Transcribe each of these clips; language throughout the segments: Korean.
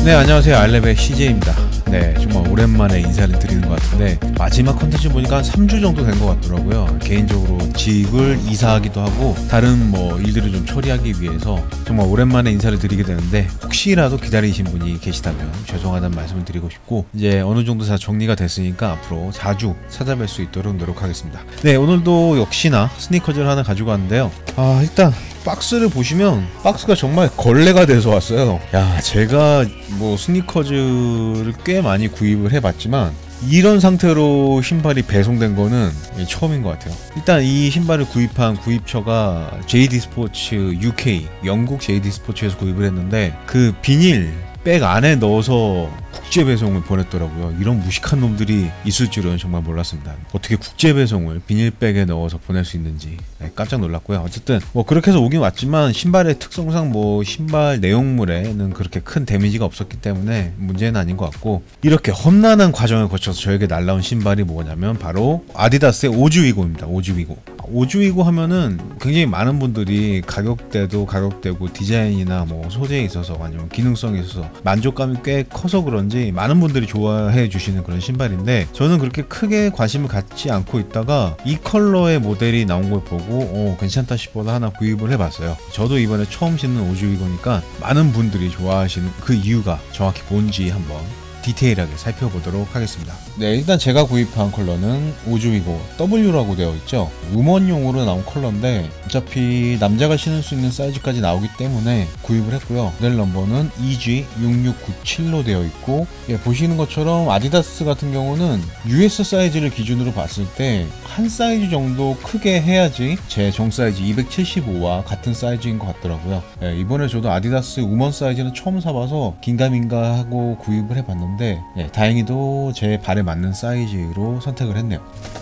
네, 안녕하세요. 알레베 CJ입니다. 네, 정말 오랜만에 인사를 드리는 것 같은데 마지막 컨텐츠 보니까 한 3주 정도 된 것 같더라고요. 개인적으로 집을 이사하기도 하고 다른 일들을 좀 처리하기 위해서 정말 오랜만에 인사를 드리게 되는데, 혹시라도 기다리신 분이 계시다면 죄송하다는 말씀을 드리고 싶고, 이제 어느 정도 다 정리가 됐으니까 앞으로 자주 찾아뵐 수 있도록 노력하겠습니다. 네, 오늘도 역시나 스니커즈를 하나 가지고 왔는데요. 일단 박스를 보시면 박스가 정말 걸레가 돼서 왔어요. 야, 제가 스니커즈를 꽤 많이 구입을 해봤지만 이런 상태로 신발이 배송된 거는 처음인 것 같아요. 일단 이 신발을 구입한 구입처가 JD 스포츠 UK, 영국 JD 스포츠에서 구입을 했는데, 그 비닐 백 안에 넣어서 국제 배송을 보냈더라고요. 이런 무식한 놈들이 있을 줄은 정말 몰랐습니다. 어떻게 국제 배송을 비닐백에 넣어서 보낼 수 있는지 깜짝 놀랐고요. 어쨌든 그렇게 해서 오긴 왔지만 신발의 특성상 신발 내용물에는 그렇게 큰 데미지가 없었기 때문에 문제는 아닌 것 같고, 이렇게 험난한 과정을 거쳐서 저에게 날라온 신발이 뭐냐면 바로 아디다스의 오즈위고입니다. 오즈위고 하면은 굉장히 많은 분들이 가격대도 가격대고 디자인이나 소재에 있어서 아니면 기능성에 있어서 만족감이 꽤 커서 그런지 많은 분들이 좋아해 주시는 그런 신발인데, 저는 그렇게 크게 관심을 갖지 않고 있다가 이 컬러의 모델이 나온 걸 보고 괜찮다 싶어서 하나 구입을 해봤어요. 저도 이번에 처음 신는 오즈위고니까 많은 분들이 좋아하시는 그 이유가 정확히 뭔지 한번 디테일하게 살펴보도록 하겠습니다. 네, 일단 제가 구입한 컬러는 오즈위고 W라고 되어 있죠. 우먼용으로 나온 컬러인데 어차피 남자가 신을 수 있는 사이즈까지 나오기 때문에 구입을 했고요. 모델 넘버는 EG6697로 되어 있고, 보시는 것처럼 아디다스 같은 경우는 US 사이즈를 기준으로 봤을 때 한 사이즈 정도 크게 해야지 제 정 사이즈 275와 같은 사이즈인 것 같더라고요. 이번에 저도 아디다스 우먼 사이즈는 처음 사봐서 긴가민가 하고 구입을 해봤는데, 다행히도 제 발에 맞는 사이즈로 선택을 했네요.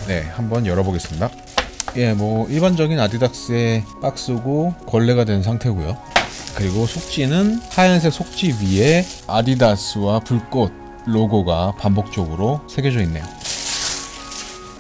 네, 한번 열어보겠습니다. 일반적인 아디다스의 박스고 걸레가 된 상태고요. 그리고 속지는 하얀색 속지 위에 아디다스와 불꽃 로고가 반복적으로 새겨져 있네요.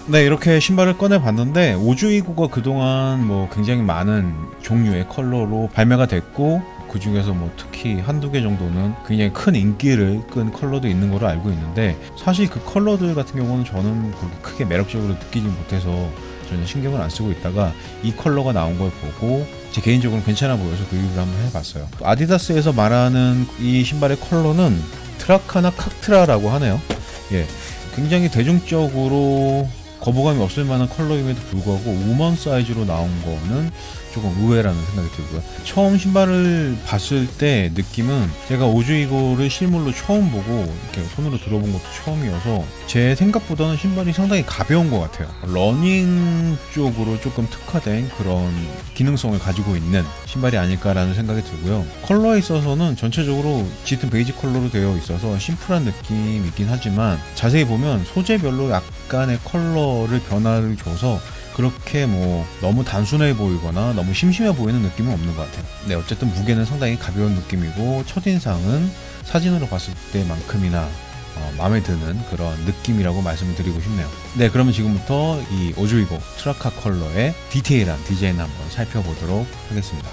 네, 이렇게 신발을 꺼내봤는데 오즈위고가 그동안 굉장히 많은 종류의 컬러로 발매가 됐고, 그 중에서 특히 한두 개 정도는 굉장히 큰 인기를 끈 컬러도 있는 걸로 알고 있는데, 사실 그 컬러들 같은 경우는 저는 그렇게 크게 매력적으로 느끼지 못해서 전혀 신경을 안 쓰고 있다가 이 컬러가 나온 걸 보고 제 개인적으로 괜찮아 보여서 구입을 한번 해봤어요. 아디다스에서 말하는 이 신발의 컬러는 트라카나 칵트라라고 하네요. 굉장히 대중적으로 거부감이 없을 만한 컬러임에도 불구하고 우먼 사이즈로 나온 거는 조금 의외라는 생각이 들고요. 처음 신발을 봤을 때 느낌은, 제가 오즈위고를 실물로 처음 보고 이렇게 손으로 들어본 것도 처음이어서 제 생각보다는 신발이 상당히 가벼운 것 같아요. 러닝 쪽으로 조금 특화된 그런 기능성을 가지고 있는 신발이 아닐까라는 생각이 들고요. 컬러에 있어서는 전체적으로 짙은 베이지 컬러로 되어 있어서 심플한 느낌이 있긴 하지만, 자세히 보면 소재별로 약간의 컬러를 변화를 줘서 그렇게 너무 단순해 보이거나 너무 심심해 보이는 느낌은 없는 것 같아요. 네, 어쨌든 무게는 상당히 가벼운 느낌이고, 첫인상은 사진으로 봤을 때만큼이나 마음에 드는 그런 느낌이라고 말씀을 드리고 싶네요. 네, 그러면 지금부터 이 오즈위고 트라카 컬러의 디테일한 디자인 한번 살펴보도록 하겠습니다.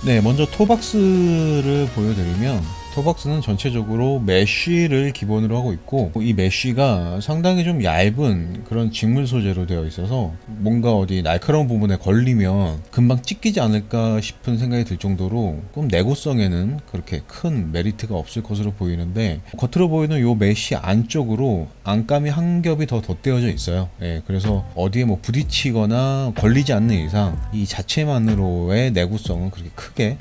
네, 먼저 토박스를 보여드리면, 토박스는 전체적으로 메쉬를 기본으로 하고 있고, 이 메쉬가 상당히 좀 얇은 그런 직물 소재로 되어 있어서 뭔가 어디 날카로운 부분에 걸리면 금방 찢기지 않을까 싶은 생각이 들 정도로 좀 내구성에는 그렇게 큰 메리트가 없을 것으로 보이는데, 겉으로 보이는 이 메쉬 안쪽으로 안감이 한 겹이 더 덧대어져 있어요. 그래서 어디에 부딪히거나 걸리지 않는 이상 이 자체만으로의 내구성은 그렇게 크게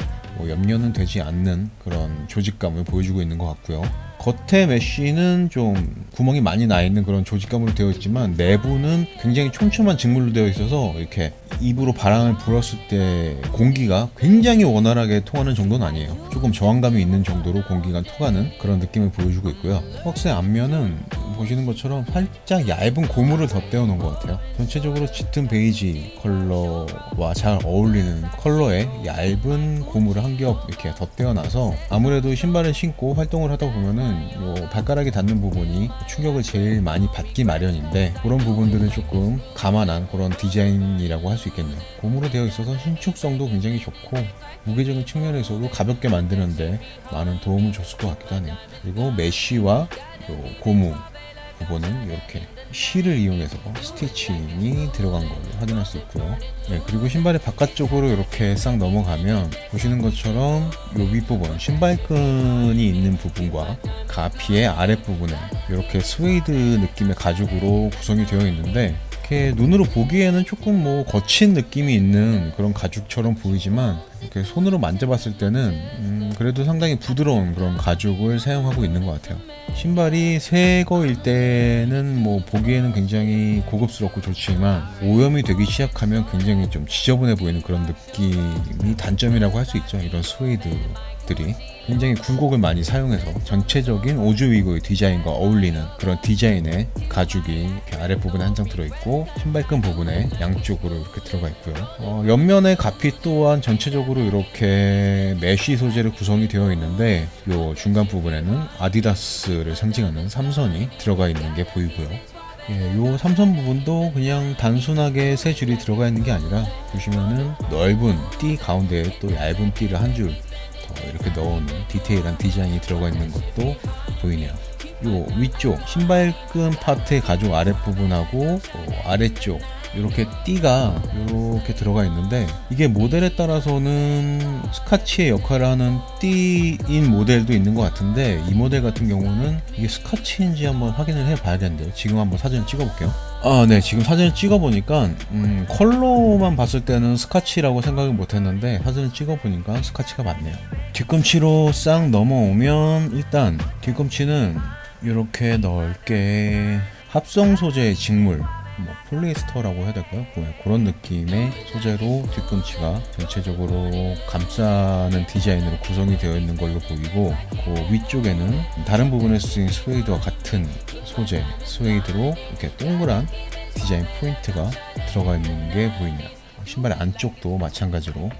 염려는 되지 않는 그런 조직감을 보여주고 있는 것 같고요. 겉에 메쉬는 좀 구멍이 많이 나 있는 그런 조직감으로 되어 있지만, 내부는 굉장히 촘촘한 직물로 되어 있어서 이렇게 입으로 바람을 불었을 때 공기가 굉장히 원활하게 통하는 정도는 아니에요. 조금 저항감이 있는 정도로 공기가 통하는 그런 느낌을 보여주고 있고요. 박스의 앞면은 보시는 것처럼 살짝 얇은 고무를 덧대어 놓은 것 같아요. 전체적으로 짙은 베이지 컬러와 잘 어울리는 컬러에 얇은 고무를 한 겹 이렇게 덧대어 놔서 아무래도 신발을 신고 활동을 하다 보면은 요 발가락이 닿는 부분이 충격을 제일 많이 받기 마련인데, 그런 부분들은 조금 감안한 그런 디자인이라고 할 수 있겠네요. 고무로 되어 있어서 신축성도 굉장히 좋고 무게적인 측면에서도 가볍게 만드는데 많은 도움을 줬을 것 같기도 하네요. 그리고 메쉬와 요 고무 부분은 이렇게 실을 이용해서 스티칭이 들어간 걸 확인할 수 있고요. 네, 그리고 신발의 바깥쪽으로 이렇게 싹 넘어가면 보시는 것처럼 이 윗부분, 신발끈이 있는 부분과 가피의 아랫부분에 이렇게 스웨이드 느낌의 가죽으로 구성이 되어 있는데, 이렇게 눈으로 보기에는 조금 뭐 거친 느낌이 있는 그런 가죽처럼 보이지만 이렇게 손으로 만져봤을 때는 그래도 상당히 부드러운 그런 가죽을 사용하고 있는 것 같아요. 신발이 새 거일 때는 뭐 보기에는 굉장히 고급스럽고 좋지만 오염이 되기 시작하면 굉장히 좀 지저분해 보이는 그런 느낌이 단점이라고 할 수 있죠. 이런 스웨이드들이 굉장히 굴곡을 많이 사용해서 전체적인 오즈위그의 디자인과 어울리는 그런 디자인의 가죽이 이렇게 아랫부분에 한 장 들어있고 신발끈 부분에 양쪽으로 이렇게 들어가 있고요. 옆면의 가피 또한 전체적으로 이렇게 메쉬 소재로 구성이 되어 있는데, 이 중간 부분에는 아디다스를 상징하는 삼선이 들어가 있는 게 보이고요. 예, 요 삼선 부분도 그냥 단순하게 세 줄이 들어가 있는 게 아니라 보시면은 넓은 띠 가운데에 또 얇은 띠를 한 줄 이렇게 넣어놓은 디테일한 디자인이 들어가 있는 것도 보이네요. 요 위쪽 신발끈 파트의 가죽 아랫부분하고 아래쪽 이렇게 띠가 이렇게 들어가 있는데, 이게 모델에 따라서는 스카치의 역할을 하는 띠인 모델도 있는 것 같은데, 이 모델 같은 경우는 이게 스카치인지 한번 확인을 해 봐야겠는데요. 지금 한번 사진을 찍어 볼게요. 네, 지금 사진을 찍어 보니까 컬러만 봤을 때는 스카치라고 생각을 못 했는데 사진을 찍어 보니까 스카치가 맞네요. 뒤꿈치로 싹 넘어오면 일단 뒤꿈치는 이렇게 넓게 합성 소재의 직물, 뭐 폴리에스터라고 해야 될까요? 그런 느낌의 소재로 뒤꿈치가 전체적으로 감싸는 디자인으로 구성이 되어 있는 걸로 보이고, 그 위쪽에는 다른 부분에 쓰인 스웨이드와 같은 소재 스웨이드로 이렇게 동그란 디자인 포인트가 들어가 있는 게 보이네요. 신발의 안쪽도 마찬가지로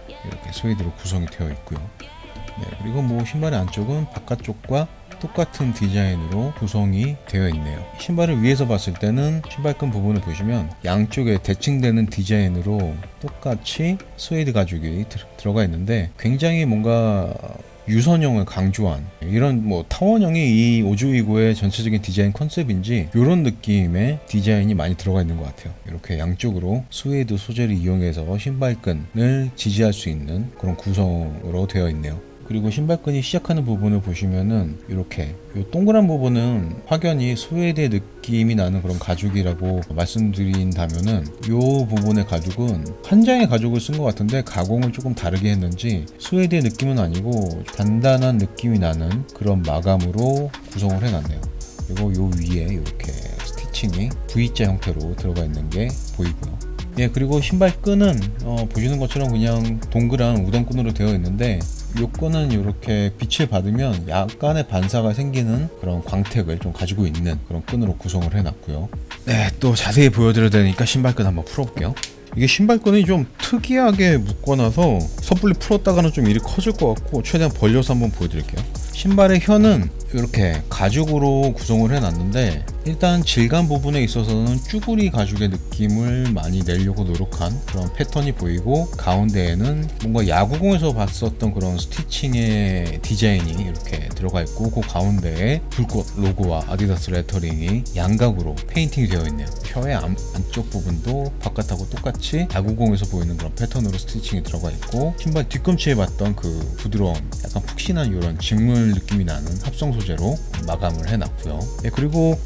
이렇게 스웨이드로 구성이 되어 있고요. 네, 그리고 뭐 신발의 안쪽은 바깥쪽과 똑같은 디자인으로 구성이 되어 있네요. 신발을 위에서 봤을 때는 신발끈 부분을 보시면 양쪽에 대칭되는 디자인으로 똑같이 스웨이드 가죽이 들어가 있는데, 굉장히 뭔가 유선형을 강조한 이런 뭐 타원형이 이 오즈위그의 전체적인 디자인 컨셉인지 이런 느낌의 디자인이 많이 들어가 있는 것 같아요. 이렇게 양쪽으로 스웨이드 소재를 이용해서 신발끈을 지지할 수 있는 그런 구성으로 되어 있네요. 그리고 신발끈이 시작하는 부분을 보시면은 이렇게 이 동그란 부분은 확연히 스웨이드의 느낌이 나는 그런 가죽이라고 말씀드린다면은, 이 부분의 가죽은 한 장의 가죽을 쓴 것 같은데 가공을 조금 다르게 했는지 스웨이드의 느낌은 아니고 단단한 느낌이 나는 그런 마감으로 구성을 해놨네요. 그리고 요 위에 이렇게 스티칭이 V자 형태로 들어가 있는 게 보이고요. 예, 그리고 신발끈은 보시는 것처럼 그냥 동그란 우던끈으로 되어 있는데, 이 끈은 이렇게 빛을 받으면 약간의 반사가 생기는 그런 광택을 좀 가지고 있는 그런 끈으로 구성을 해놨고요. 네, 또 자세히 보여드려야 되니까 신발끈 한번 풀어볼게요. 이게 신발끈이 좀 특이하게 묶어놔서 섣불리 풀었다가는 좀 일이 커질 것 같고, 최대한 벌려서 한번 보여드릴게요. 신발의 혀는 이렇게 가죽으로 구성을 해놨는데, 일단 질감 부분에 있어서는 쭈구리 가죽의 느낌을 많이 내려고 노력한 그런 패턴이 보이고, 가운데에는 뭔가 야구공에서 봤었던 그런 스티칭의 디자인이 이렇게 들어가 있고, 그 가운데에 불꽃 로고와 아디다스 레터링이 양각으로 페인팅이 되어 있네요. 혀의 안쪽 부분도 바깥하고 똑같이 야구공에서 보이는 그런 패턴으로 스티칭이 들어가 있고, 신발 뒤꿈치에 봤던 그 부드러운 약간 푹신한 이런 직물 느낌이 나는 합성 소재로 마감을 해놨고요. 네, 그리고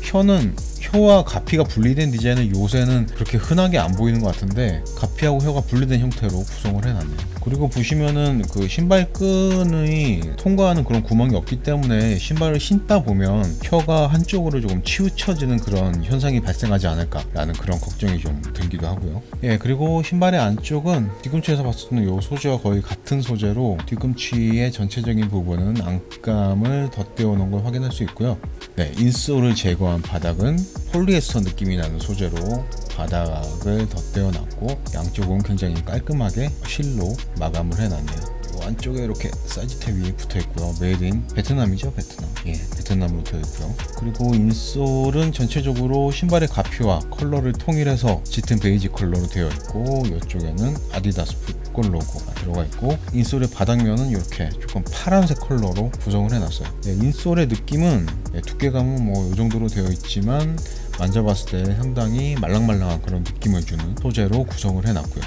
혀와 가피가 분리된 디자인은 요새는 그렇게 흔하게 안 보이는 것 같은데, 가피하고 혀가 분리된 형태로 구성을 해놨네요. 그리고 보시면은 그 신발끈이 통과하는 그런 구멍이 없기 때문에 신발을 신다 보면 혀가 한쪽으로 조금 치우쳐지는 그런 현상이 발생하지 않을까라는 그런 걱정이 좀 들기도 하고요. 예, 그리고 신발의 안쪽은 뒤꿈치에서 봤었던 이 소재와 거의 같은 소재로 뒤꿈치의 전체적인 부분은 안감을 덧대어 놓은 걸 확인할 수 있고요. 네, 인솔을 제거한 바닥은 폴리에스터 느낌이 나는 소재로 바닥을 덧대어 놨고, 양쪽은 굉장히 깔끔하게 실로 마감을 해놨네요. 안쪽에 이렇게 사이즈 탭이 붙어 있고요. 메이드 인 베트남이죠, 베트남. 예, 베트남으로 되어 있고요. 그리고 인솔은 전체적으로 신발의 가피와 컬러를 통일해서 짙은 베이지 컬러로 되어 있고, 이쪽에는 아디다스 풋골 로고가 들어가 있고, 인솔의 바닥면은 이렇게 조금 파란색 컬러로 구성을 해놨어요. 예, 인솔의 느낌은 두께감은 뭐 이 정도로 되어 있지만 만져봤을 때 상당히 말랑말랑한 그런 느낌을 주는 소재로 구성을 해놨고요.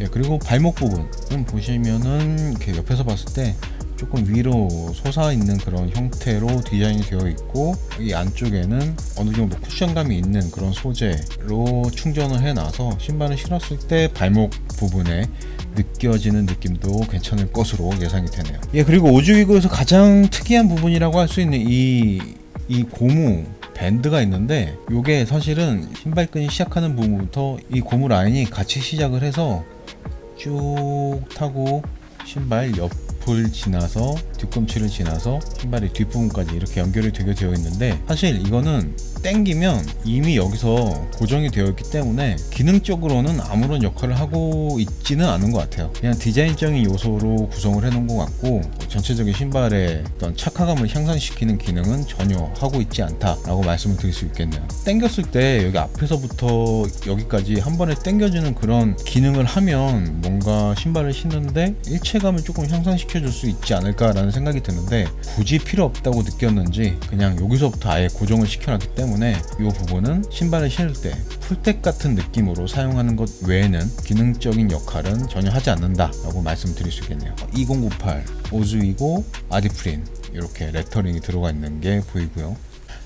예, 그리고 발목 부분은 보시면은 이렇게 옆에서 봤을 때 조금 위로 솟아있는 그런 형태로 디자인이 되어 있고, 이 안쪽에는 어느 정도 쿠션감이 있는 그런 소재로 충전을 해놔서 신발을 신었을 때 발목 부분에 느껴지는 느낌도 괜찮을 것으로 예상이 되네요. 예, 그리고 오즈위고에서 가장 특이한 부분이라고 할 수 있는 이 고무 밴드가 있는데, 이게 사실은 신발끈이 시작하는 부분부터 이 고무 라인이 같이 시작을 해서 쭉 타고 신발 옆을 지나서 뒤꿈치를 지나서 신발의 뒷부분까지 이렇게 연결이 되게 되어 있는데, 사실 이거는 당기면 이미 여기서 고정이 되어 있기 때문에 기능적으로는 아무런 역할을 하고 있지는 않은 것 같아요. 그냥 디자인적인 요소로 구성을 해 놓은 것 같고, 전체적인 신발의 어떤 착화감을 향상시키는 기능은 전혀 하고 있지 않다라고 말씀을 드릴 수 있겠네요. 당겼을 때 여기 앞에서부터 여기까지 한 번에 당겨주는 그런 기능을 하면 뭔가 신발을 신는데 일체감을 조금 향상시켜 줄 수 있지 않을까라는 생각이 드는데, 굳이 필요 없다고 느꼈는지 그냥 여기서부터 아예 고정을 시켜놨기 때문에 이 부분은 신발을 신을 때 풀텍 같은 느낌으로 사용하는 것 외에는 기능적인 역할은 전혀 하지 않는다 라고 말씀드릴 수 있겠네요. 2098 오즈위고 아디프린 이렇게 레터링이 들어가 있는 게 보이고요.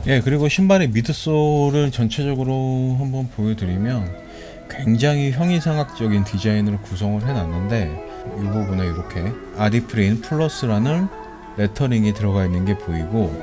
예, 그리고 신발의 미드솔을 전체적으로 한번 보여드리면 굉장히 형이상학적인 디자인으로 구성을 해놨는데, 이 부분에 이렇게 아디프린 플러스라는 레터링이 들어가 있는 게 보이고,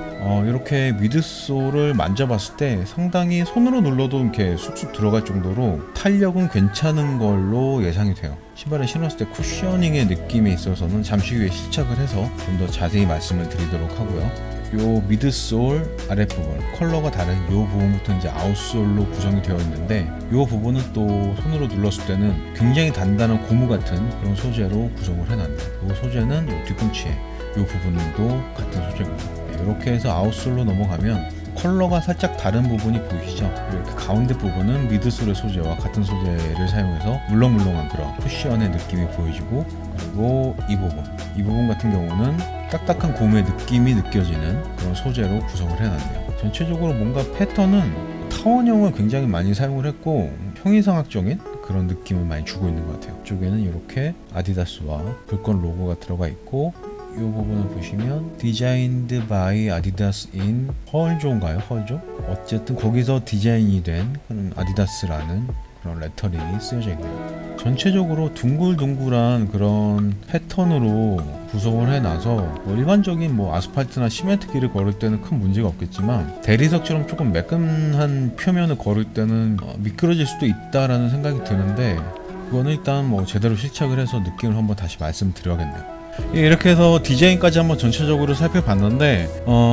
이렇게 미드솔을 만져봤을 때 상당히 손으로 눌러도 이렇게 쑥쑥 들어갈 정도로 탄력은 괜찮은 걸로 예상이 돼요. 신발을 신었을 때 쿠셔닝의 느낌에 있어서는 잠시 후에 실착을 해서 좀 더 자세히 말씀을 드리도록 하고요. 요 미드솔 아랫부분 컬러가 다른 요 부분부터 이제 아웃솔로 구성이 되어 있는데, 요 부분은 또 손으로 눌렀을 때는 굉장히 단단한 고무 같은 그런 소재로 구성을 해놨네요. 요 소재는 요 뒤꿈치에 요 부분도 같은 소재고요. 이렇게 해서 아웃솔로 넘어가면 컬러가 살짝 다른 부분이 보이시죠? 이렇게 가운데 부분은 미드솔의 소재와 같은 소재를 사용해서 물렁물렁한 그런 쿠션의 느낌이 보여지고, 그리고 이 부분 같은 경우는 딱딱한 고무의 느낌이 느껴지는 그런 소재로 구성을 해놨네요. 전체적으로 뭔가 패턴은 타원형을 굉장히 많이 사용을 했고 형이상학적인 그런 느낌을 많이 주고 있는 것 같아요. 이쪽에는 이렇게 아디다스와 불꽃 로고가 들어가 있고, 이 부분을 보시면 디자인드 바이 아디다스 인 헐조인가요? 헐조? 어쨌든 거기서 디자인이 된 그런 아디다스라는 그런 레터링이 쓰여져 있네요. 전체적으로 둥글둥글한 그런 패턴으로 구성을 해놔서 일반적인 아스팔트나 시멘트 길을 걸을 때는 큰 문제가 없겠지만, 대리석처럼 조금 매끈한 표면을 걸을 때는 미끄러질 수도 있다라는 생각이 드는데, 그거는 일단 제대로 실착을 해서 느낌을 한번 다시 말씀드려야겠네요. 이렇게 해서 디자인까지 한번 전체적으로 살펴봤는데,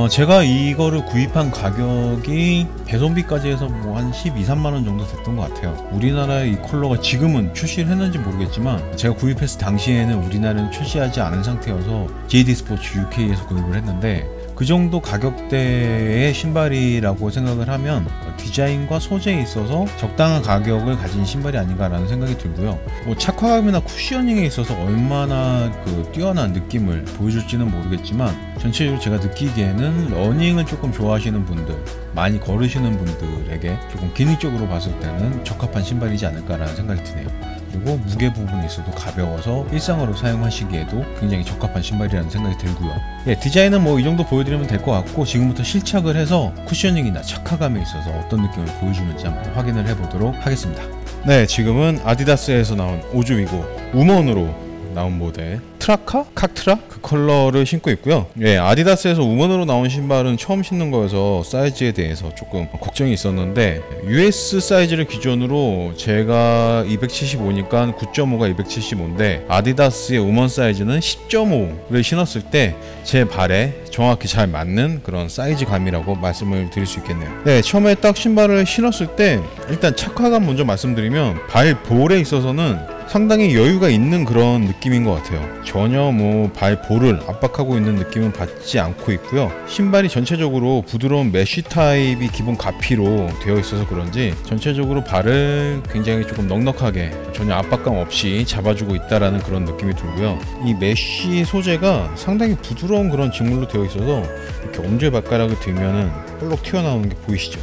제가 이거를 구입한 가격이 배송비까지 해서 한 12~13만원 정도 됐던 것 같아요. 우리나라의 이 컬러가 지금은 출시를 했는지 모르겠지만, 제가 구입했을 당시에는 우리나라는 출시하지 않은 상태여서 JD 스포츠 UK에서 구입을 했는데, 그 정도 가격대의 신발이라고 생각을 하면 디자인과 소재에 있어서 적당한 가격을 가진 신발이 아닌가라는 생각이 들고요. 착화감이나 쿠셔닝에 있어서 얼마나 뛰어난 느낌을 보여줄지는 모르겠지만, 전체적으로 제가 느끼기에는 러닝을 조금 좋아하시는 분들, 많이 걸으시는 분들에게 조금 기능적으로 봤을 때는 적합한 신발이지 않을까라는 생각이 드네요. 그리고 무게 부분에 있어도 가벼워서 일상으로 사용하시기에도 굉장히 적합한 신발이라는 생각이 들고요. 디자인은 이 정도 보여드리면 될 것 같고, 지금부터 실착을 해서 쿠셔닝이나 착화감에 있어서 어떤 느낌을 보여주는지 한번 확인을 해보도록 하겠습니다. 네, 지금은 아디다스에서 나온 오즈위고 우먼으로 나온 모델 트라카? 칵트라? 그 컬러를 신고 있고요. 아디다스에서 우먼으로 나온 신발은 처음 신는 거여서 사이즈에 대해서 조금 걱정이 있었는데, US 사이즈를 기준으로 제가 275니까 9.5가 275인데 아디다스의 우먼 사이즈는 10.5를 신었을 때 제 발에 정확히 잘 맞는 그런 사이즈감이라고 말씀을 드릴 수 있겠네요. 처음에 딱 신발을 신었을 때 일단 착화감 먼저 말씀드리면, 발 볼에 있어서는 상당히 여유가 있는 그런 느낌인 것 같아요. 전혀 뭐 발볼을 압박하고 있는 느낌은 받지 않고 있고요. 신발이 전체적으로 부드러운 메쉬 타입이 기본 가피로 되어 있어서 그런지 전체적으로 발을 굉장히 조금 넉넉하게 전혀 압박감 없이 잡아주고 있다라는 그런 느낌이 들고요. 이 메쉬 소재가 상당히 부드러운 그런 직물로 되어 있어서 이렇게 엄지발가락을 들면은 볼록 튀어나오는 게 보이시죠?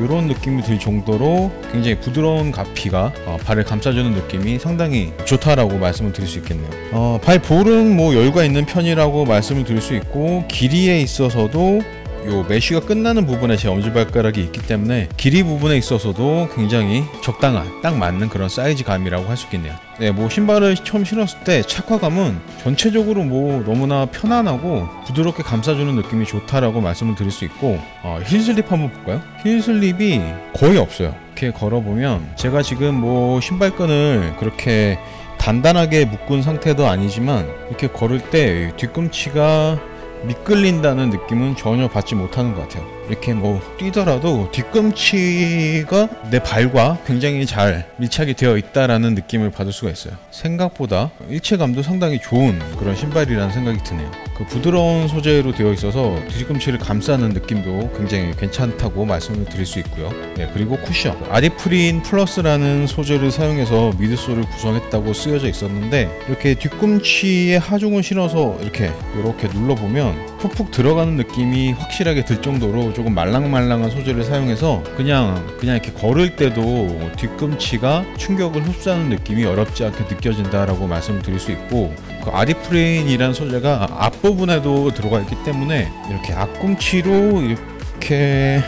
이런 느낌이 들 정도로 굉장히 부드러운 가피가 발을 감싸주는 느낌이 상당히 좋다라고 말씀을 드릴 수 있겠네요. 발볼은 뭐 여유가 있는 편이라고 말씀을 드릴 수 있고, 길이에 있어서도 요 메쉬가 끝나는 부분에 제 엄지발가락이 있기 때문에 길이 부분에 있어서도 굉장히 적당한, 딱 맞는 그런 사이즈감이라고 할 수 있겠네요. 네, 뭐 신발을 처음 신었을 때 착화감은 전체적으로 뭐 너무나 편안하고 부드럽게 감싸주는 느낌이 좋다라고 말씀을 드릴 수 있고, 힐 슬립 한번 볼까요? 힐 슬립이 거의 없어요. 이렇게 걸어보면, 제가 지금 뭐 신발끈을 그렇게 단단하게 묶은 상태도 아니지만 이렇게 걸을 때 뒤꿈치가 미끌린다는 느낌은 전혀 받지 못하는 것 같아요. 이렇게 뭐 뛰더라도 뒤꿈치가 내 발과 굉장히 잘 밀착이 되어 있다라는 느낌을 받을 수가 있어요. 생각보다 일체감도 상당히 좋은 그런 신발이라는 생각이 드네요. 그 부드러운 소재로 되어 있어서 뒤꿈치를 감싸는 느낌도 굉장히 괜찮다고 말씀을 드릴 수 있고요. 네, 그리고 쿠션, 아디프린 플러스라는 소재를 사용해서 미드솔을 구성했다고 쓰여져 있었는데, 이렇게 뒤꿈치에 하중을 실어서 이렇게 눌러보면 푹푹 들어가는 느낌이 확실하게 들 정도로 조금 말랑말랑한 소재를 사용해서 그냥 이렇게 걸을 때도 뒤꿈치가 충격을 흡수하는 느낌이 어렵지 않게 느껴진다라고 말씀을 드릴 수 있고, 그 아디프린이라는 소재가 앞부분에도 들어가 있기 때문에 이렇게 앞꿈치로 이렇게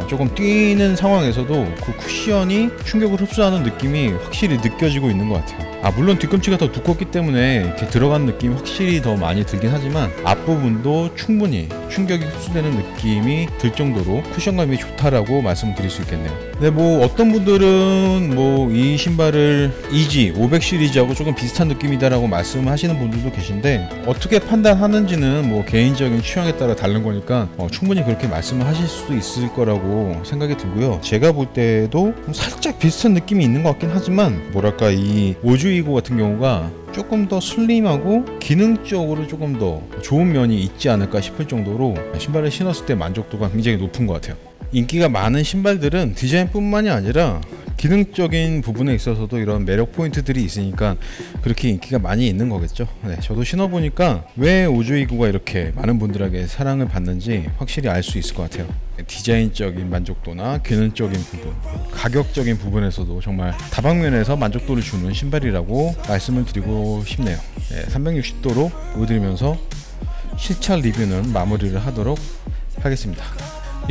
조금 뛰는 상황에서도 그 쿠션이 충격을 흡수하는 느낌이 확실히 느껴지고 있는 것 같아요. 물론 뒤꿈치가 더 두껍기 때문에 이렇게 들어간 느낌이 확실히 더 많이 들긴 하지만 앞부분도 충분히 충격이 흡수되는 느낌이 들 정도로 쿠션감이 좋다라고 말씀드릴 수 있겠네요. 근데 뭐 어떤 분들은 뭐 이 신발을 이지 500 시리즈하고 조금 비슷한 느낌이다라고 말씀하시는 분들도 계신데, 어떻게 판단하는지는 뭐 개인적인 취향에 따라 다른 거니까 충분히 그렇게 말씀을 하실 수도 있을 거라고 생각이 들고요. 제가 볼 때도 살짝 비슷한 느낌이 있는 것 같긴 하지만, 뭐랄까, 이 오즈이고 같은 경우가 조금 더 슬림하고 기능적으로 조금 더 좋은 면이 있지 않을까 싶을 정도로 신발을 신었을 때 만족도가 굉장히 높은 것 같아요. 인기가 많은 신발들은 디자인뿐만이 아니라 기능적인 부분에 있어서도 이런 매력 포인트들이 있으니까 그렇게 인기가 많이 있는 거겠죠. 네, 저도 신어보니까 왜 오즈이고가 이렇게 많은 분들에게 사랑을 받는지 확실히 알 수 있을 것 같아요. 디자인적인 만족도나 기능적인 부분, 가격적인 부분에서도 정말 다방면에서 만족도를 주는 신발이라고 말씀을 드리고 싶네요. 네, 360도로 보여드리면서 실차 리뷰는 마무리를 하도록 하겠습니다.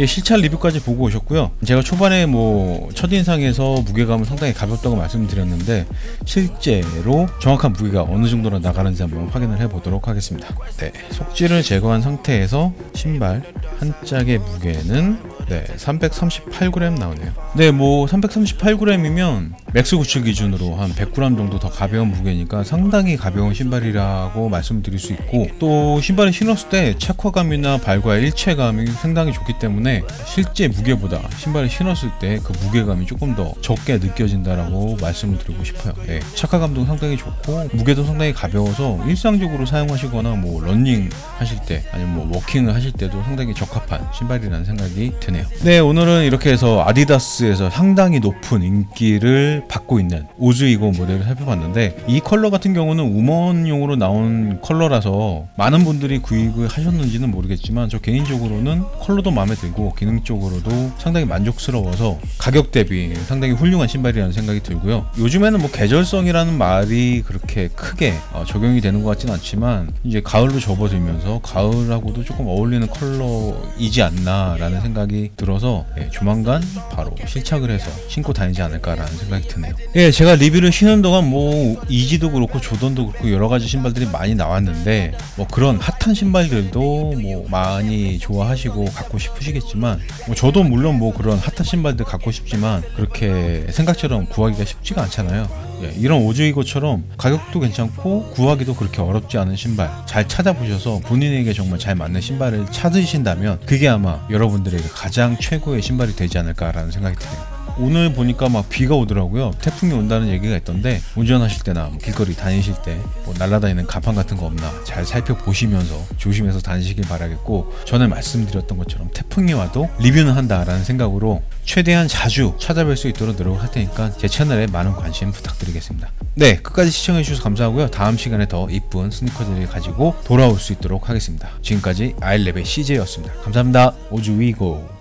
실차 리뷰까지 보고 오셨고요. 제가 초반에 뭐 첫인상에서 무게감은 상당히 가볍다고 말씀드렸는데, 실제로 정확한 무게가 어느 정도로 나가는지 한번 확인을 해보도록 하겠습니다. 네, 속지를 제거한 상태에서 신발 한 짝의 무게는 338g 나오네요. 네, 뭐 338g이면 맥스 구출 기준으로 한 100g 정도 더 가벼운 무게니까 상당히 가벼운 신발이라고 말씀드릴 수 있고, 또 신발을 신었을 때 착화감이나 발과 일체감이 상당히 좋기 때문에 실제 무게보다 신발을 신었을 때 그 무게감이 조금 더 적게 느껴진다라고 말씀을 드리고 싶어요. 네, 착화감도 상당히 좋고 무게도 상당히 가벼워서 일상적으로 사용하시거나 뭐 러닝 하실 때 아니면 뭐 워킹을 하실 때도 상당히 적합한 신발이라는 생각이 드네요. 네, 오늘은 이렇게 해서 아디다스에서 상당히 높은 인기를 받고 있는 오즈이고 모델을 살펴봤는데, 이 컬러 같은 경우는 우먼용으로 나온 컬러라서 많은 분들이 구입을 하셨는지는 모르겠지만, 저 개인적으로는 컬러도 마음에 들고 기능적으로도 상당히 만족스러워서 가격 대비 상당히 훌륭한 신발이라는 생각이 들고요. 요즘에는 뭐 계절성이라는 말이 그렇게 크게 적용이 되는 것 같지는 않지만, 이제 가을로 접어들면서 가을하고도 조금 어울리는 컬러이지 않나 라는 생각이 들어서 조만간 바로 실착을 해서 신고 다니지 않을까라는 생각이 드네요. 제가 리뷰를 쉬는 동안 뭐 이지도 그렇고 조던도 그렇고 여러가지 신발들이 많이 나왔는데, 뭐 그런 핫한 신발들도 뭐 많이 좋아하시고 갖고 싶으시겠지만, 뭐 저도 물론 뭐 그런 핫한 신발들 갖고 싶지만 그렇게 생각처럼 구하기가 쉽지가 않잖아요. 이런 오즈이고처럼 가격도 괜찮고 구하기도 그렇게 어렵지 않은 신발 잘 찾아보셔서 본인에게 정말 잘 맞는 신발을 찾으신다면 그게 아마 여러분들에게 가장 최고의 신발이 되지 않을까라는 생각이 드네요. 오늘 보니까 막 비가 오더라고요. 태풍이 온다는 얘기가 있던데 운전하실 때나 뭐 길거리 다니실 때 뭐 날아다니는 가판 같은 거 없나 잘 살펴보시면서 조심해서 다니시길 바라겠고, 전에 말씀드렸던 것처럼 태풍이 와도 리뷰는 한다라는 생각으로 최대한 자주 찾아뵐 수 있도록 노력을 할 테니까 제 채널에 많은 관심 부탁드리겠습니다. 네, 끝까지 시청해주셔서 감사하고요. 다음 시간에 더 이쁜 스니커들을 가지고 돌아올 수 있도록 하겠습니다. 지금까지 아이랩의 CJ였습니다. 감사합니다. 오즈 위고.